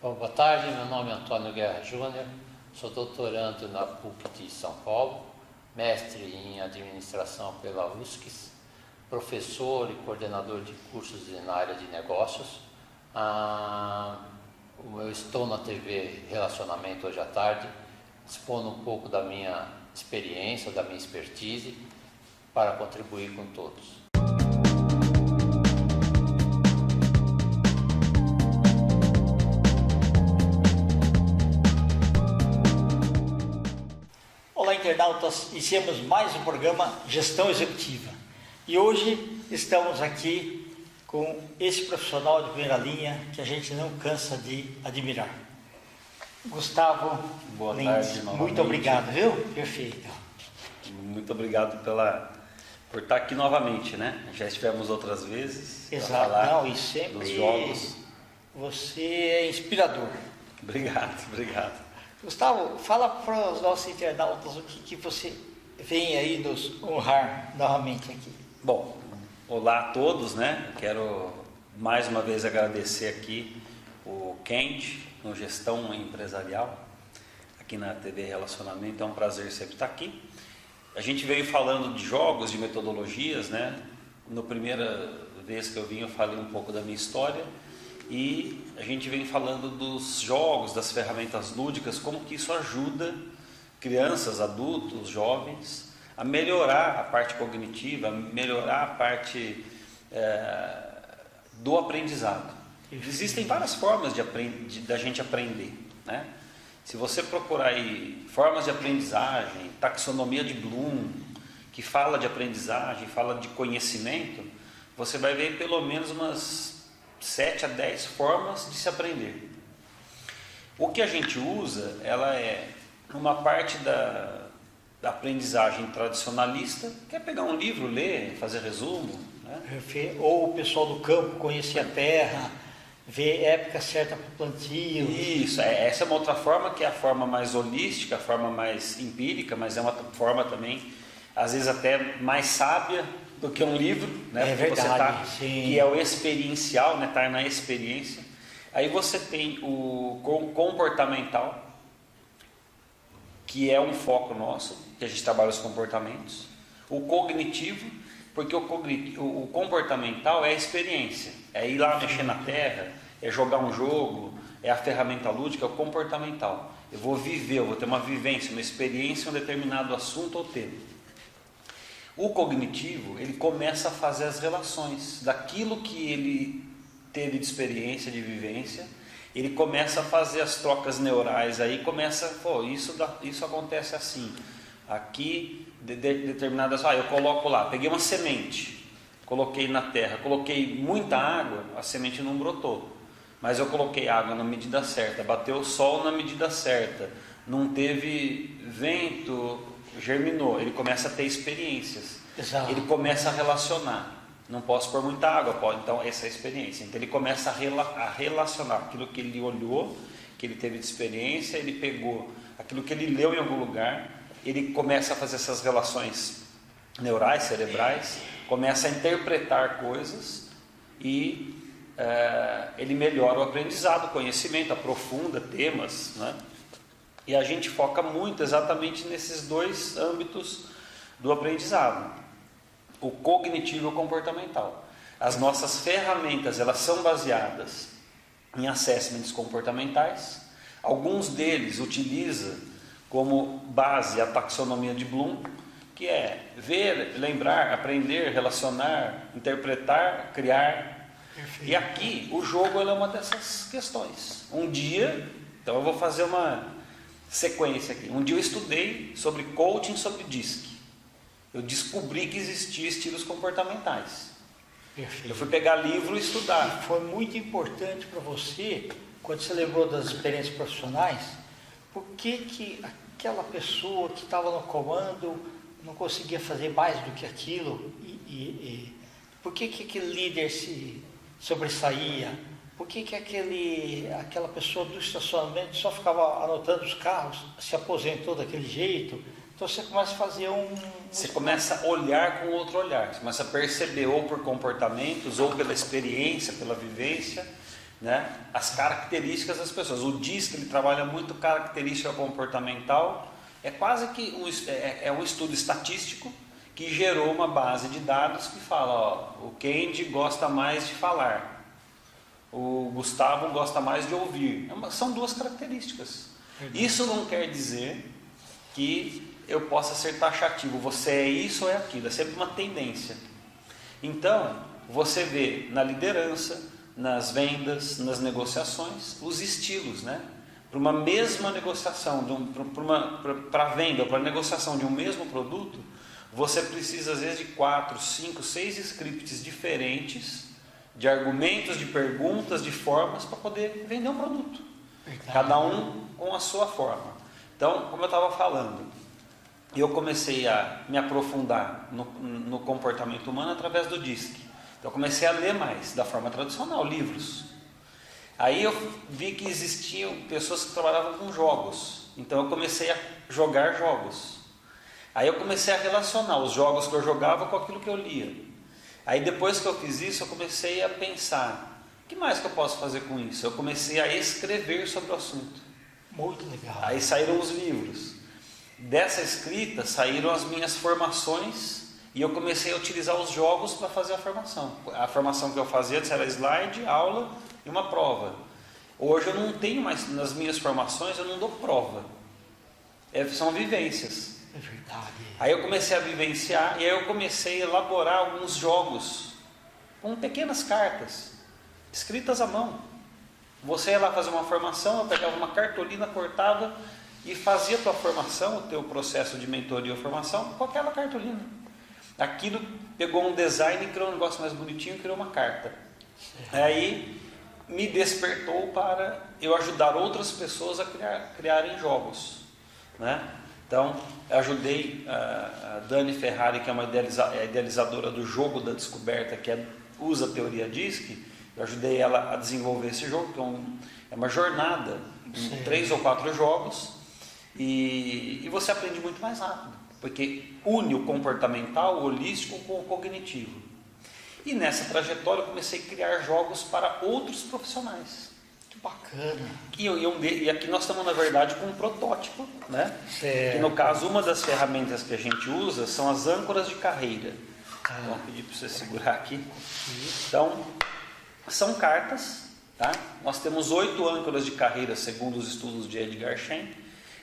Bom, boa tarde, meu nome é Antônio Guerra Júnior, sou doutorando na PUC de São Paulo, mestre em administração pela USCS, professor e coordenador de cursos na área de negócios. Eu estou na TV Relacionamento hoje à tarde, expondo um pouco da minha experiência, da minha expertise, para contribuir com todos. Olá, internautas, iniciamos mais um programa Gestão Executiva e hoje estamos aqui com esse profissional de primeira linha que a gente não cansa de admirar. Gustavo Boa Lins, tarde, novamente. muito obrigado, viu? Perfeito. Muito obrigado por estar aqui novamente, né? Já estivemos outras vezes. Exato, não, e sempre dos jogos. Você é inspirador. Obrigado. Gustavo, fala para os nossos internautas o que você vem aí nos honrar novamente aqui. Bom, olá a todos, né? Quero mais uma vez agradecer aqui o Kent, no Gestão Empresarial, aqui na TV Relacionamento. É um prazer sempre estar aqui. A gente veio falando de jogos, de metodologias, né? Na primeira vez que eu vim, eu falei um pouco da minha história. E a gente vem falando dos jogos, das ferramentas lúdicas, como que isso ajuda crianças, adultos, jovens a melhorar a parte cognitiva, a melhorar a parte do aprendizado. Existem várias formas da gente aprender, né? Se você procurar aí formas de aprendizagem, taxonomia de Bloom, que fala de aprendizagem, fala de conhecimento, você vai ver pelo menos umas 7 a 10 formas de se aprender. O que a gente usa, ela é uma parte da aprendizagem tradicionalista, que é pegar um livro, ler, fazer resumo, né? Ou o pessoal do campo conhecer a terra, ver época certa para o plantio. Isso, essa é uma outra forma, que é a forma mais holística, a forma mais empírica, mas é uma forma também, às vezes até mais sábia do que um livro, né? É verdade, que é o experiencial, né? Estar na experiência. Aí você tem o comportamental, que é um foco nosso, que a gente trabalha os comportamentos. O cognitivo, porque o comportamental é a experiência, é ir lá mexer na terra, é jogar um jogo, é a ferramenta lúdica, é o comportamental. Eu vou viver, eu vou ter uma vivência, uma experiência em um determinado assunto ou tema. O cognitivo, ele começa a fazer as relações daquilo que ele teve de experiência, de vivência, ele começa a fazer as trocas neurais, aí começa, isso acontece assim, aqui, determinadas, eu coloco lá, peguei uma semente, coloquei na terra, coloquei muita água, a semente não brotou, mas eu coloquei água na medida certa, bateu o sol na medida certa, não teve vento, germinou, ele começa a ter experiências. Exato. Ele começa a relacionar, não posso pôr muita água, então essa é a experiência, então ele começa a relacionar aquilo que ele olhou, que ele teve de experiência, ele pegou aquilo que ele leu em algum lugar, ele começa a fazer essas relações neurais, cerebrais, começa a interpretar coisas e ele melhora o aprendizado, o conhecimento, aprofunda temas, né? E a gente foca muito exatamente nesses dois âmbitos do aprendizado, o cognitivo e o comportamental. As nossas ferramentas, elas são baseadas em assessments comportamentais. Alguns deles utilizam como base a taxonomia de Bloom, que é ver, lembrar, aprender, relacionar, interpretar, criar. Perfeito. E aqui o jogo é uma dessas questões. Um dia, então eu vou fazer uma sequência aqui. Um dia eu estudei sobre coaching, sobre DISC. Eu descobri que existia estilos comportamentais. Perfeito. Eu fui pegar livro e estudar. E foi muito importante para você, quando você lembrou das experiências profissionais, por que aquela pessoa que estava no comando não conseguia fazer mais do que aquilo? Por que aquele líder se sobressaía? Por que aquela pessoa do estacionamento só ficava anotando os carros, se aposentou daquele jeito? Então você começa a fazer Você começa a olhar com outro olhar, você começa a perceber ou por comportamentos, ou pela experiência, pela vivência, né, as características das pessoas. O DISC, ele trabalha muito característica comportamental, é quase que um estudo estatístico que gerou uma base de dados que fala, ó, o Kendi gosta mais de falar, o Gustavo gosta mais de ouvir. São duas características. Isso não quer dizer que eu possa ser taxativo, você é isso ou é aquilo, é sempre uma tendência. Então, você vê na liderança, nas vendas, nas negociações, os estilos, né? Para uma mesma negociação, para a venda, para a negociação de um mesmo produto, você precisa às vezes de 4, 5, 6 scripts diferentes, de argumentos, de perguntas, de formas, para poder vender um produto. Cada um com a sua forma. Então, como eu estava falando, eu comecei a me aprofundar no comportamento humano através do DISC. Então, eu comecei a ler mais, da forma tradicional, livros. Aí eu vi que existiam pessoas que trabalhavam com jogos. Então, eu comecei a jogar jogos. Aí eu comecei a relacionar os jogos que eu jogava com aquilo que eu lia. Aí depois que eu fiz isso, eu comecei a pensar, o que mais que eu posso fazer com isso? Eu comecei a escrever sobre o assunto. Muito legal. Aí saíram os livros. Dessa escrita saíram as minhas formações e eu comecei a utilizar os jogos para fazer a formação. A formação que eu fazia era slide, aula e uma prova. Hoje eu não tenho mais, nas minhas formações eu não dou prova. São vivências. É verdade. Aí eu comecei a vivenciar e aí eu comecei a elaborar alguns jogos com pequenas cartas, escritas à mão. Você ia lá fazer uma formação, eu pegava uma cartolina, cortava e fazia a tua formação, o teu processo de mentoria ou formação com aquela cartolina. Aquilo pegou um design e criou um negócio mais bonitinho e criou uma carta. Aí me despertou para eu ajudar outras pessoas a criarem jogos, né? Então, eu ajudei a Dani Ferrari, que é uma idealizadora do jogo da descoberta, que usa a teoria DISC. Eu ajudei ela a desenvolver esse jogo, que é uma jornada em 3 ou 4 jogos, e você aprende muito mais rápido, porque une o comportamental, o holístico com o cognitivo. E nessa trajetória eu comecei a criar jogos para outros profissionais. Bacana. E aqui nós estamos, na verdade, com um protótipo, né? Que no caso, uma das ferramentas que a gente usa são as âncoras de carreira. Vou pedir para você segurar aqui. Então, são cartas, tá? Nós temos 8 âncoras de carreira, segundo os estudos de Edgar Schein,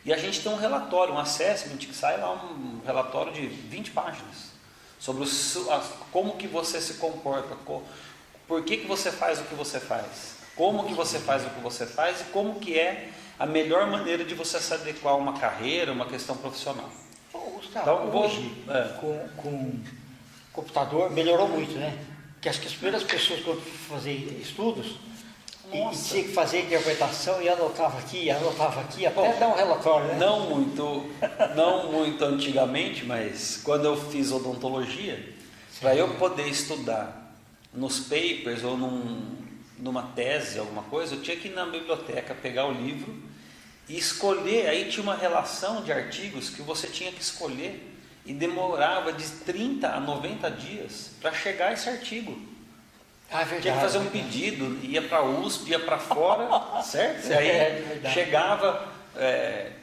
e a gente tem um relatório, um assessment, que sai lá, um relatório de 20 páginas, sobre como que você se comporta, por que você faz o que você faz. Como que você faz o que você faz e como que é a melhor maneira de você se adequar a uma carreira, uma questão profissional. Gustavo, Então, hoje, com computador, melhorou muito, né? Porque acho que as primeiras pessoas que eu fazer estudos, e tinha que fazer interpretação e anotava aqui, até dar um relatório, né? Não muito antigamente, mas quando eu fiz odontologia, para eu poder estudar nos papers ou numa tese, alguma coisa, eu tinha que ir na biblioteca, pegar o livro e escolher. Aí tinha uma relação de artigos que você tinha que escolher e demorava de 30 a 90 dias para chegar a esse artigo. Verdade, tinha que fazer um pedido, ia para a USP, ia para fora, certo? E aí chegava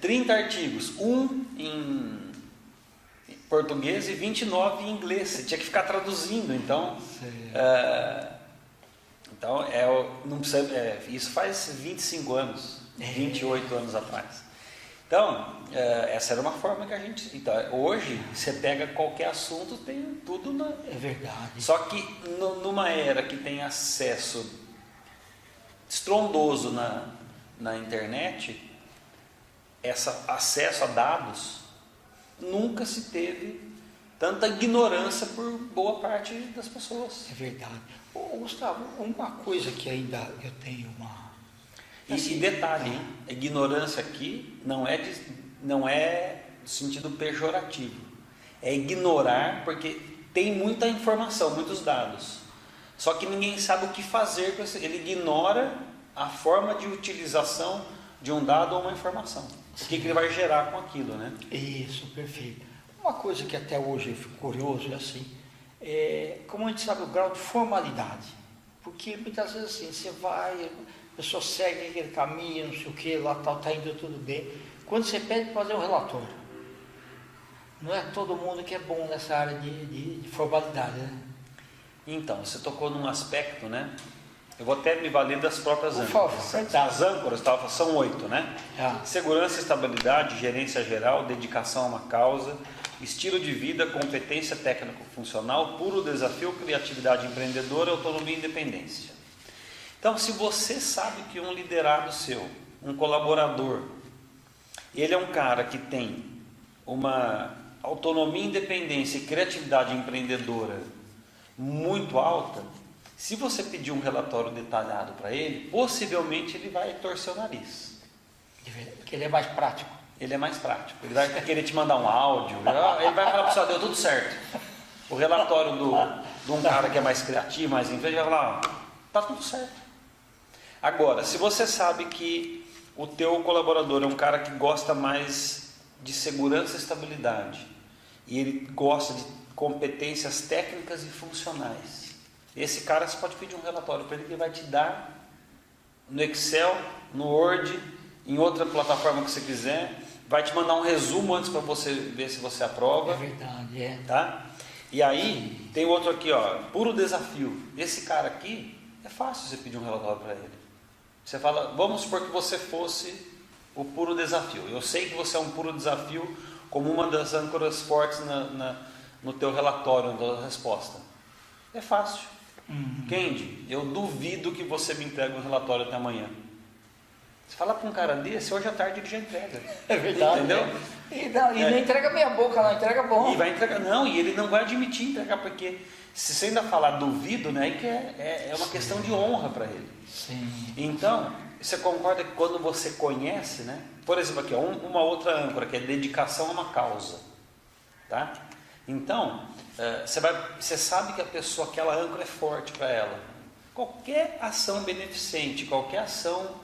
30 artigos, um em português e 29 em inglês. Você tinha que ficar traduzindo, então... Então, não precisa, isso faz 25 anos, 28 anos atrás. Então, essa era uma forma que a gente... Então, hoje, você pega qualquer assunto, tem tudo na... É verdade. Só que numa era que tem acesso estrondoso na internet, acesso a dados, nunca se teve tanta ignorância por boa parte das pessoas. É verdade. Gustavo, uma coisa que ainda eu tenho uma... E detalhe, hein? A ignorância aqui não é no sentido pejorativo. É ignorar porque tem muita informação, muitos dados. Só que ninguém sabe o que fazer com isso. Ele ignora a forma de utilização de um dado ou uma informação. O que ele vai gerar com aquilo, né? Isso, perfeito. Uma coisa que até hoje eu fico curioso é assim, como a gente sabe o grau de formalidade, porque muitas vezes assim, você vai, pessoa segue aquele caminho, não sei o que, lá tal, está indo tudo bem. Quando você pede para fazer um relatório, não é todo mundo que é bom nessa área de formalidade, né? Então, você tocou num aspecto, né? Eu vou até me valer das próprias Por âncoras. favor, As âncoras são 8, né? Ah. Segurança, estabilidade, gerência geral, dedicação a uma causa, estilo de vida, competência técnico-funcional, puro desafio, criatividade empreendedora, autonomia e independência. Então, se você sabe que um liderado seu, um colaborador, ele é um cara que tem uma autonomia, independência e criatividade empreendedora muito alta, se você pedir um relatório detalhado para ele, possivelmente ele vai torcer o nariz. Porque ele é mais prático. Ele é mais prático. Ele vai querer te mandar um áudio, ele vai falar para você, deu tudo certo. O relatório de um cara que é mais criativo, mais empresa, vai falar, tá tudo certo. Agora, se você sabe que o teu colaborador é um cara que gosta mais de segurança e estabilidade, e ele gosta de competências técnicas e funcionais, esse cara você pode pedir um relatório para ele que ele vai te dar no Excel, no Word, em outra plataforma que você quiser, vai te mandar um resumo antes para você ver se você aprova. É verdade, é. Tá? E aí, tem outro aqui, ó, puro desafio. Esse cara aqui, é fácil você pedir um relatório para ele. Você fala, vamos supor que você fosse o puro desafio. Eu sei que você é um puro desafio como uma das âncoras fortes no teu relatório, na tua resposta. É fácil. Kendi, eu duvido que você me entregue um relatório até amanhã. Você fala para um cara desse, hoje à tarde ele já entrega. É verdade. Entendeu? É. E não entrega meia boca, não entrega bom. E vai entregar, não, e ele não vai admitir entregar, porque se você ainda falar duvido, né, que é uma questão de honra para ele. Sim. Então, você concorda que quando você conhece, né? Por exemplo, aqui, ó, uma outra âncora, que é dedicação a uma causa. Tá? Então, você sabe que a pessoa, aquela âncora é forte para ela. Qualquer ação beneficente, qualquer ação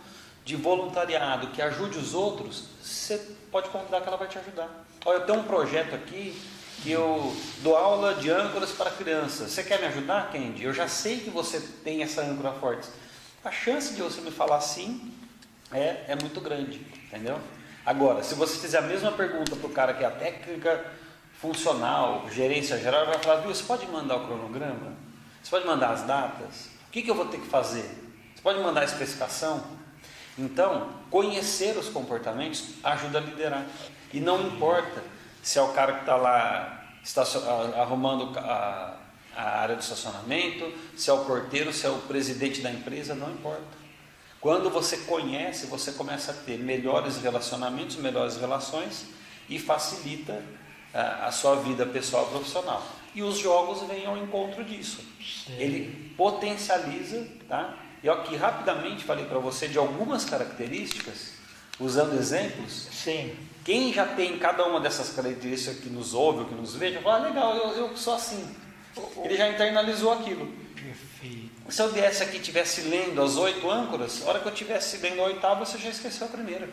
de voluntariado que ajude os outros, você pode convidar que ela vai te ajudar. Olha, eu tenho um projeto aqui que eu dou aula de âncoras para crianças. Você quer me ajudar, Kendi? Eu já sei que você tem essa âncora forte. A chance de você me falar sim é muito grande, entendeu? Agora, se você fizer a mesma pergunta para o cara que é a técnica funcional, gerência geral, ele vai falar, viu, você pode mandar o cronograma? Você pode mandar as datas? O que eu vou ter que fazer? Você pode mandar a especificação? Então, conhecer os comportamentos ajuda a liderar. E não importa se é o cara que está lá arrumando a área de estacionamento, se é o porteiro, se é o presidente da empresa, não importa. Quando você conhece, você começa a ter melhores relacionamentos, melhores relações e facilita a sua vida pessoal e profissional. E os jogos vêm ao encontro disso. Sim. Ele potencializa, tá? Eu aqui rapidamente falei para você de algumas características, usando exemplos. Sim. Quem já tem cada uma dessas características que nos ouve ou que nos veja, fala, legal, eu sou assim. Ele já internalizou aquilo. Perfeito. Se eu viesse aqui e estivesse lendo as 8 âncoras, a hora que eu estivesse lendo a 8ª, você já esqueceu a primeira.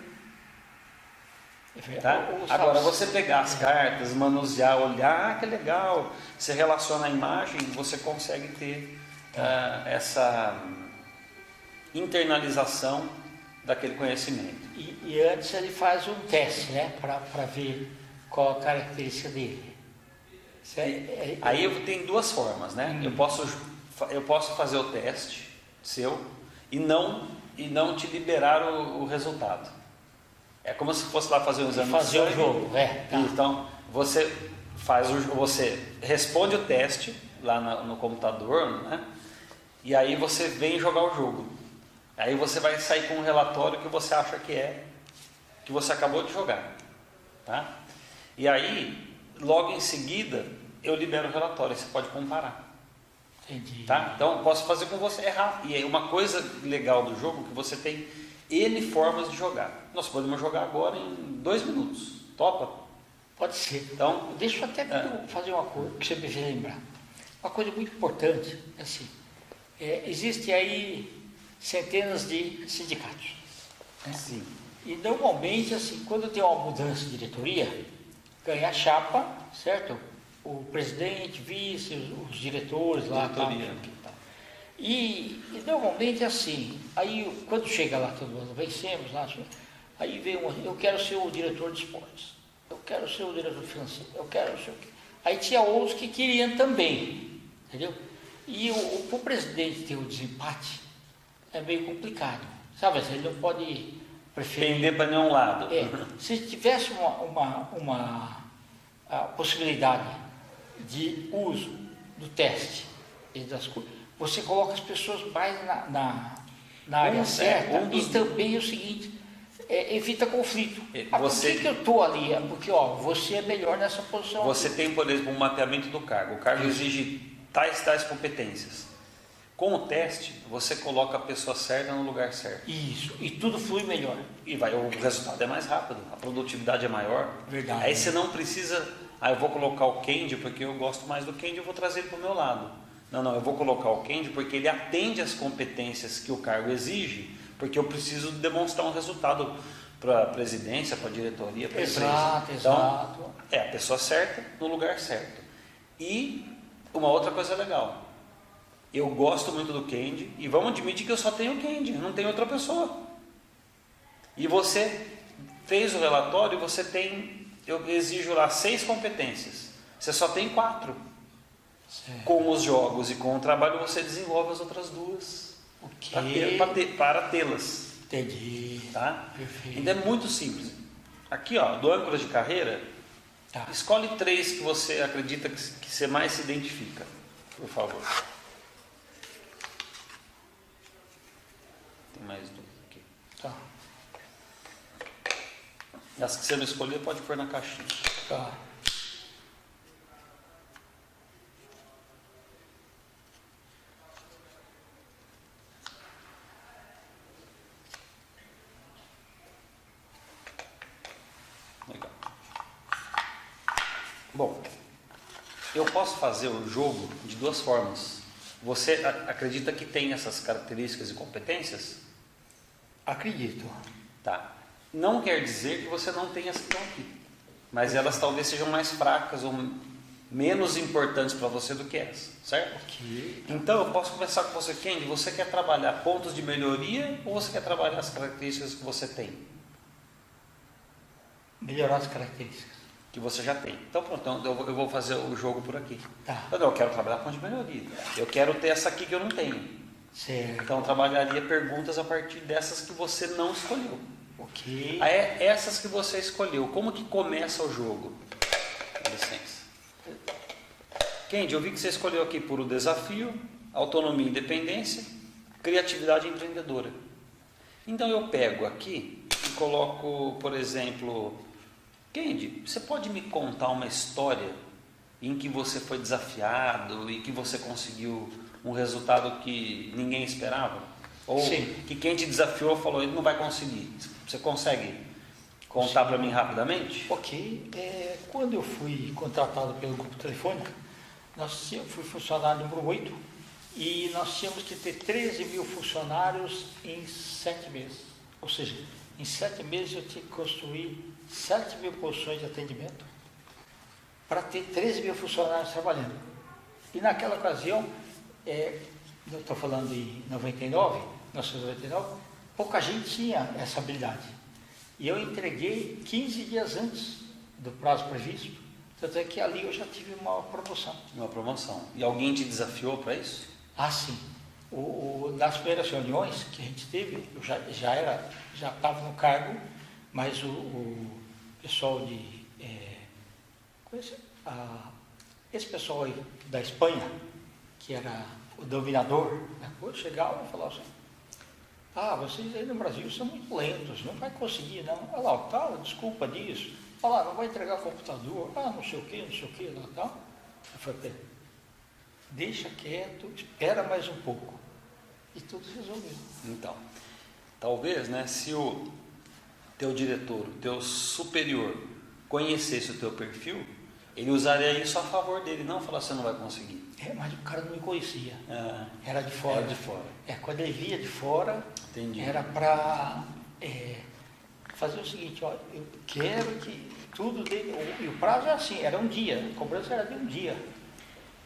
Tá? Agora, você pegar as cartas, manusear, olhar, que legal, você relaciona a imagem, você consegue ter essa internalização daquele conhecimento. E antes ele faz um teste, né, para ver qual a característica dele. Aí tem duas formas, né? Eu posso fazer o teste seu e não te liberar o resultado. É como se fosse lá fazer um exame. Fazer o jogo, tá. Então, você responde o teste lá no computador, né? E aí você vem jogar o jogo. Aí você vai sair com um relatório que você acha que você acabou de jogar, tá? E aí, logo em seguida, eu libero o relatório, você pode comparar. Entendi. Tá? Então, posso fazer com você errar. E aí, uma coisa legal do jogo é que você tem N formas de jogar. Nós podemos jogar agora em 2 minutos. Topa? Pode ser. Então, deixa eu até fazer uma coisa que você me fez lembrar. Uma coisa muito importante, assim, existe aí centenas de sindicatos. Né? Sim. E normalmente, assim, quando tem uma mudança de diretoria, ganha a chapa, certo? O presidente, vice, os diretores lá. Diretoria. Tal. E normalmente é assim, aí quando chega lá todo mundo, vencemos lá, aí vem eu quero ser o diretor de esportes, eu quero ser o diretor financeiro, eu quero ser o quê? Aí tinha outros que queriam também, entendeu? E o presidente ter o desempate é meio complicado, sabe? Ele não pode preferir... Pender para nenhum lado. Se tivesse a possibilidade de uso do teste e das coisas, você coloca as pessoas mais na área certa, e também é o seguinte, evita conflito. Por que eu estou ali? Porque você é melhor nessa posição. Você tem, por exemplo, um mapeamento do cargo. O cargo exige tais competências. Com o teste, você coloca a pessoa certa no lugar certo. Isso, e tudo flui melhor. E o resultado é mais rápido, a produtividade é maior. Verdade. Aí você não precisa, eu vou colocar o Kendi porque eu gosto mais do Kendi, eu vou trazer ele para o meu lado. Não, eu vou colocar o Kendi porque ele atende às competências que o cargo exige, porque eu preciso demonstrar um resultado para a presidência, para a diretoria, para a empresa. Exato. É a pessoa certa no lugar certo. E uma outra coisa legal, eu gosto muito do Kendi e vamos admitir que eu só tenho o Kendi, não tenho outra pessoa. E você fez o relatório, eu exijo lá 6 competências, você só tem 4. Certo. Com os jogos e com o trabalho você desenvolve as outras 2 para tê-las. Entendi. Tá? Perfeito. Então é muito simples. Aqui, do âncora de carreira, escolhe 3 que você acredita que você mais se identifica, por favor. Tem mais 2 aqui. Tá. As que você não escolher, pode pôr na caixinha. Tá. Legal. Bom, eu posso fazer o jogo de 2 formas. Você acredita que tem essas características e competências? Acredito. Tá. Não quer dizer que você não tenha as que estão aqui, mas elas talvez sejam mais fracas ou menos importantes para você do que essa, certo? Okay. Então eu posso conversar com você, Kendi, você quer trabalhar pontos de melhoria ou você quer trabalhar as características que você tem? Melhorar as características. Que você já tem. Então pronto, eu vou fazer o jogo por aqui. Tá. Eu quero trabalhar ponto de melhoria. Eu quero ter essa aqui que eu não tenho. Certo. Então eu trabalharia perguntas a partir dessas que você não escolheu. Ok. Aí, essas que você escolheu, como que começa o jogo? Dá licença. Kendi, eu vi que você escolheu aqui puro desafio, autonomia e independência, criatividade empreendedora. Então eu pego aqui e coloco, por exemplo, Kendi, você pode me contar uma história em que você foi desafiado e que você conseguiu um resultado que ninguém esperava? Ou Sim. que quem te desafiou falou, ele não vai conseguir. Você consegue contar para mim rapidamente? Ok. Quando eu fui contratado pelo Grupo Telefônica, fui funcionário número 8 e nós tínhamos que ter 13 mil funcionários em 7 meses. Ou seja, em 7 meses eu tinha que construir 7 mil posições de atendimento para ter 13 mil funcionários trabalhando. E naquela ocasião, eu estou falando em 1999, pouca gente tinha essa habilidade. E eu entreguei 15 dias antes do prazo previsto, tanto é que ali eu já tive uma promoção. Uma promoção. E alguém te desafiou para isso? Ah, sim. Nas primeiras reuniões que a gente teve, eu já estava no cargo, mas o pessoal esse pessoal aí da Espanha, que era o dominador, chegava e falava assim, vocês aí no Brasil são muito lentos, não vai conseguir não. Olha lá, desculpa disso. Olha lá, não vai entregar computador, não sei o que, tal. Eu falei, deixa quieto, espera mais um pouco. E tudo se resolveu. Então, talvez, se o teu diretor, o teu superior conhecesse o teu perfil, ele usaria isso a favor dele, não falar você não vai conseguir. Mas o cara não me conhecia. Era de fora. Quando ele via de fora, entendi. Era para fazer o seguinte, eu quero que tudo dele, e o prazo é assim, era um dia, a cobrança era de um dia.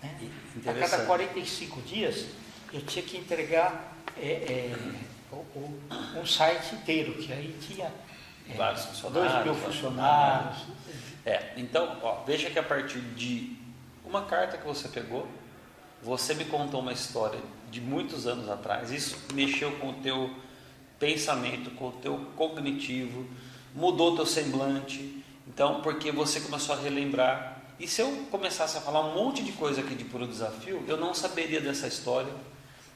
Né? A cada 45 dias, eu tinha que entregar um site inteiro, que aí tinha Vários 2.000 funcionários. Então, veja que a partir de uma carta que você pegou, você me contou uma história de muitos anos atrás, isso mexeu com o teu pensamento, com o teu cognitivo, mudou o teu semblante, então, porque você começou a relembrar. E se eu começasse a falar um monte de coisa aqui de Puro Desafio, eu não saberia dessa história,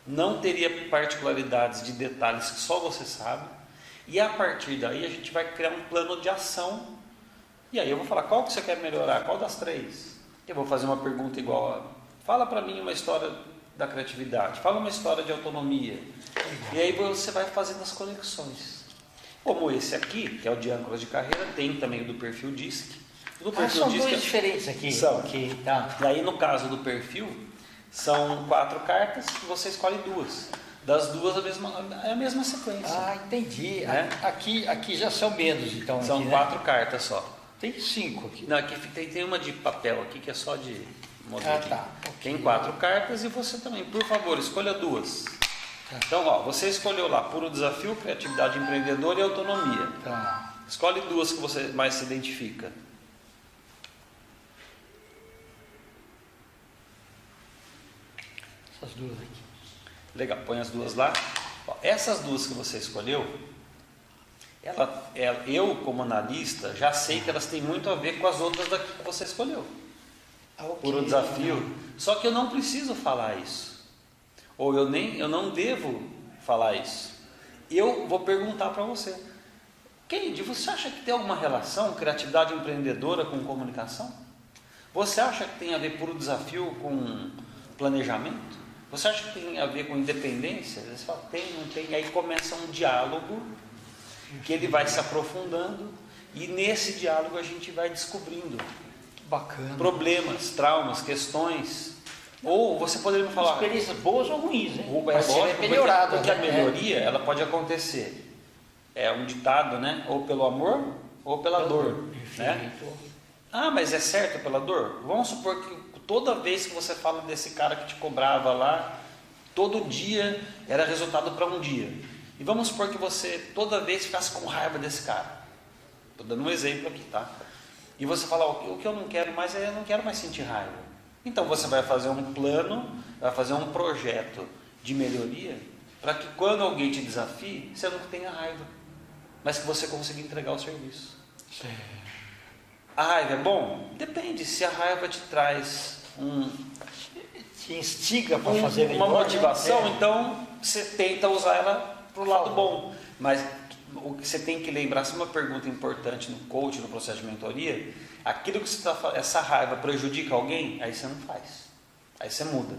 não teria particularidades de detalhes que só você sabe, e a partir daí a gente vai criar um plano de ação, e aí eu vou falar, qual que você quer melhorar? Qual das 3? Eu vou fazer uma pergunta igual, fala para mim uma história da criatividade, fala uma história de autonomia, e aí você vai fazendo as conexões. Como esse aqui, que é o de âncoras de carreira, tem também o do perfil DISC. Do perfil São DISC dois diferentes aqui. São. Tá. E aí no caso do perfil, são 4 cartas e você escolhe 2. Das 2 é a mesma sequência. Ah, entendi. Né? Aqui já são menos, então. São aqui, 4 cartas só. Tem 5 aqui. Não, aqui tem uma de papel aqui que é só de modelo. Tá. Tem 4 cartas e você também, por favor, escolha 2. Então, você escolheu lá Puro Desafio, Criatividade Empreendedora e Autonomia. Tá. Escolhe 2 que você mais se identifica. Essas 2 aqui. Legal, põe as 2 lá. Essas 2 que você escolheu, eu como analista já sei que elas têm muito a ver com as outras daqui que você escolheu. Okay. Puro Desafio. Só que eu não preciso falar isso. Ou eu não devo falar isso. Eu vou perguntar para você. Kennedy, você acha que tem alguma relação criatividade empreendedora com comunicação? Você acha que tem a ver Puro Desafio com planejamento? Você acha que tem a ver com independência? Você fala, tem, não tem. Aí começa um diálogo que ele vai se aprofundando e nesse diálogo a gente vai descobrindo Bacana. problemas, traumas, questões. Ou você poderia me falar... Experiências boas ou ruins, né? Mas Você é melhorado. porque a melhoria ela pode acontecer. É um ditado, né? Ou pelo amor ou pela dor. Né? Ah, mas é certo pela dor? Vamos supor que toda vez que você fala desse cara que te cobrava lá, todo dia era resultado para um dia. E vamos supor que você toda vez ficasse com raiva desse cara. Estou dando um exemplo aqui, tá? E você fala, o que eu não quero mais é, eu não quero mais sentir raiva. Então você vai fazer um plano, vai fazer um projeto de melhoria, para que quando alguém te desafie, você não tenha raiva, mas que você consiga entregar o serviço. Sim. A raiva é bom? Depende, se a raiva te traz te instiga para fazer uma melhor, motivação, né? então você tenta usar ela para o lado bom. Mas o que você tem que lembrar, se uma pergunta importante no coaching, no processo de mentoria, aquilo que você está falando, essa raiva prejudica alguém, aí você não faz, aí você muda.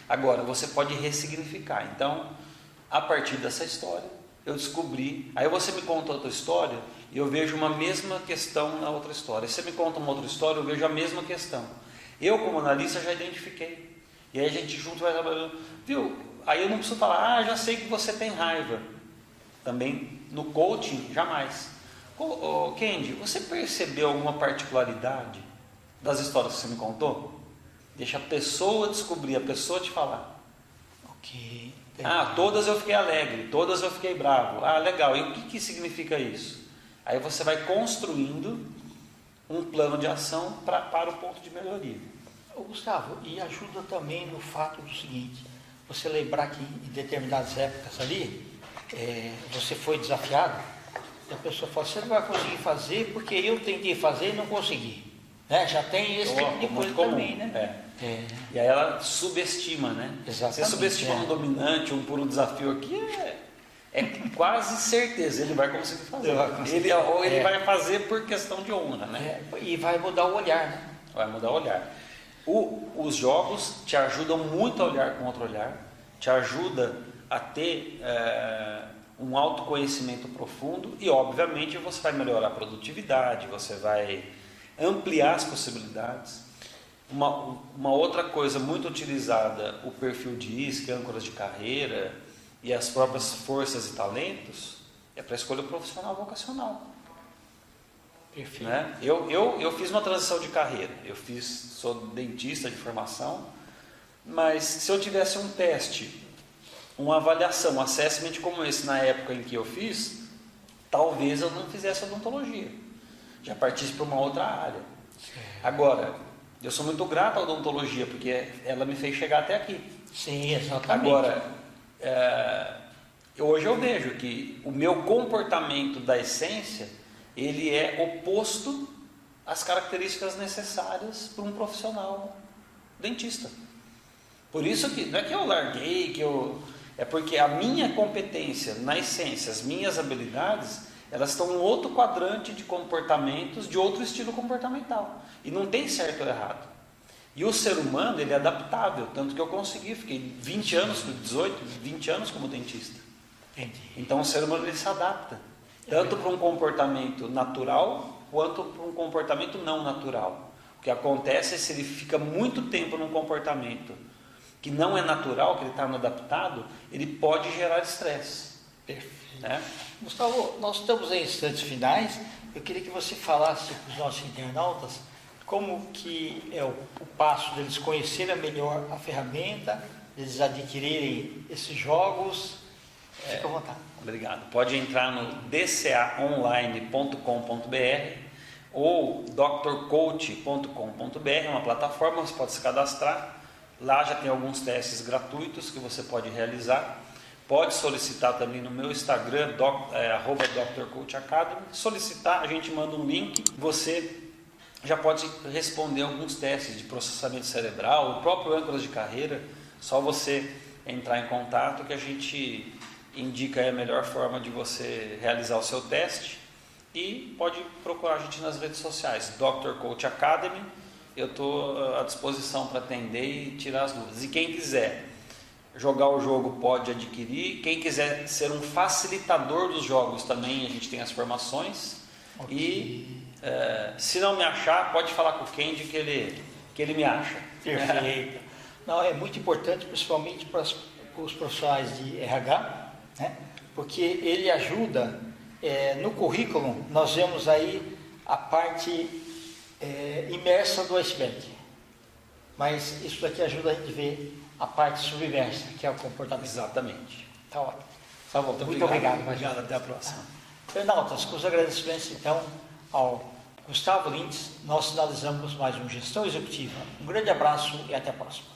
Agora, você pode ressignificar. Então, a partir dessa história, eu descobri, aí você me conta outra história e eu vejo uma mesma questão na outra história. Você me conta uma outra história, eu vejo a mesma questão. Eu, como analista, já identifiquei. E aí a gente junto vai trabalhando, viu? Aí eu não preciso falar, já sei que você tem raiva. Também no coaching, jamais. Kendi, você percebeu alguma particularidade das histórias que você me contou? Deixa a pessoa descobrir, a pessoa te falar. Ok. Todas eu fiquei alegre, todas eu fiquei bravo. Legal, e o que significa isso? Aí você vai construindo um plano de ação para o ponto de melhoria. Gustavo, e ajuda também no fato do seguinte, você lembrar que em determinadas épocas ali, você foi desafiado, e a pessoa fala, você não vai conseguir fazer porque eu tentei fazer e não consegui. Né? Já tem esse tipo de coisa também, né? E aí ela subestima, né? Exatamente, você subestima um dominante, um puro desafio aqui, é quase certeza, ele vai conseguir fazer. Ele vai fazer por questão de honra, né? E vai mudar o olhar, né? Vai mudar o olhar. Os jogos te ajudam muito a olhar com outro olhar, te ajuda a ter um autoconhecimento profundo e, obviamente, você vai melhorar a produtividade, você vai ampliar as possibilidades. Uma outra coisa muito utilizada, o perfil DISC, âncoras de carreira e as próprias forças e talentos, é para a escolha profissional vocacional. Perfeito. Né? Eu fiz uma transição de carreira, sou dentista de formação, mas se eu tivesse um teste uma avaliação, um assessment como esse na época em que eu fiz, talvez eu não fizesse odontologia, já partisse para uma outra área. Agora, eu sou muito grato à odontologia, porque ela me fez chegar até aqui. Sim, exatamente. Agora, hoje eu vejo que o meu comportamento da essência, ele é oposto às características necessárias para um profissional dentista. Por isso que, não é que eu larguei, é porque a minha competência na essência, as minhas habilidades, elas estão em outro quadrante de comportamentos, de outro estilo comportamental. E não tem certo ou errado. E o ser humano, ele é adaptável, tanto que eu consegui, fiquei 20 anos como dentista. Entendi. Então o ser humano, ele se adapta, tanto para um comportamento natural, quanto para um comportamento não natural. O que acontece é se ele fica muito tempo num comportamento que não é natural, que ele está inadaptado, ele pode gerar estresse. Perfeito. Né? Gustavo, nós estamos em instantes finais. Eu queria que você falasse para os nossos internautas como que é o passo deles conhecerem melhor a ferramenta, deles adquirirem esses jogos. Fica à vontade. Obrigado. Pode entrar no dcaonline.com.br ou drcoach.com.br, é uma plataforma, você pode se cadastrar. Lá já tem alguns testes gratuitos que você pode realizar. Pode solicitar também no meu Instagram, @drcoachacademy. Solicitar, a gente manda um link. Você já pode responder alguns testes de processamento cerebral, o próprio âncoras de carreira. Só você entrar em contato que a gente indica a melhor forma de você realizar o seu teste. E pode procurar a gente nas redes sociais, Dr. Coach Academy. Eu estou à disposição para atender e tirar as dúvidas. E quem quiser jogar o jogo pode adquirir. Quem quiser ser um facilitador dos jogos também, a gente tem as formações. Okay. E se não me achar, pode falar com o Kendi que ele me acha. Perfeito. Não, é muito importante, principalmente para os profissionais de RH, né? Porque ele ajuda, no currículo nós vemos aí a parte imersa do iceberg, mas isso daqui ajuda a gente a ver a parte submersa, que é o comportamento. Exatamente. Tá ótimo. Tá bom, muito obrigado. Obrigado, até a próxima. Internautas, com os agradecimentos então ao Gustavo Lintz, nós finalizamos mais um Gestão Executiva. Um grande abraço e até a próxima.